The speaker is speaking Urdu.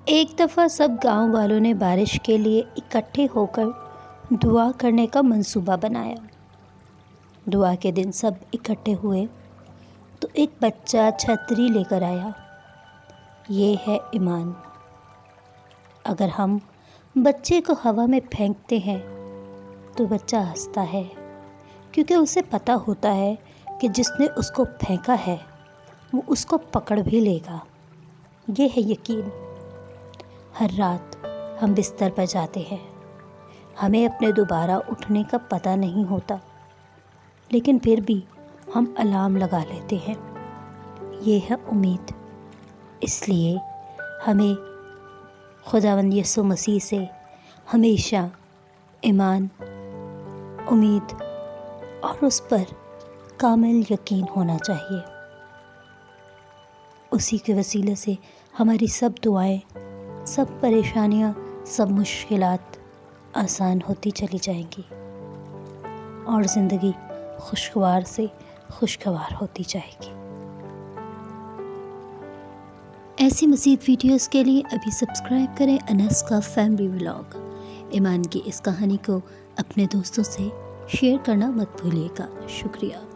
ایک دفعہ سب گاؤں والوں نے بارش کے لیے اکٹھے ہو کر دعا کرنے کا منصوبہ بنایا۔ دعا کے دن سب اکٹھے ہوئے تو ایک بچہ چھتری لے کر آیا۔ یہ ہے ایمان۔ اگر ہم بچے کو ہوا میں پھینکتے ہیں تو بچہ ہنستا ہے، کیونکہ اسے پتہ ہوتا ہے کہ جس نے اس کو پھینکا ہے وہ اس کو پکڑ بھی لے گا۔ یہ ہے یقین۔ ہر رات ہم بستر پر جاتے ہیں، ہمیں اپنے دوبارہ اٹھنے کا پتہ نہیں ہوتا، لیکن پھر بھی ہم الارم لگا لیتے ہیں۔ یہ ہے امید۔ اس لیے ہمیں خداوند یسوع مسیح سے ہمیشہ ایمان، امید اور اس پر کامل یقین ہونا چاہیے۔ اسی کے وسیلے سے ہماری سب دعائیں، سب پریشانیاں، سب مشکلات آسان ہوتی چلی جائیں گی اور زندگی خوشگوار سے خوشگوار ہوتی جائے گی۔ ایسی مزید ویڈیوز کے لیے ابھی سبسکرائب کریں انس کا فیملی ولاگ۔ ایمان کی اس کہانی کو اپنے دوستوں سے شیئر کرنا مت بھولیے گا۔ شکریہ۔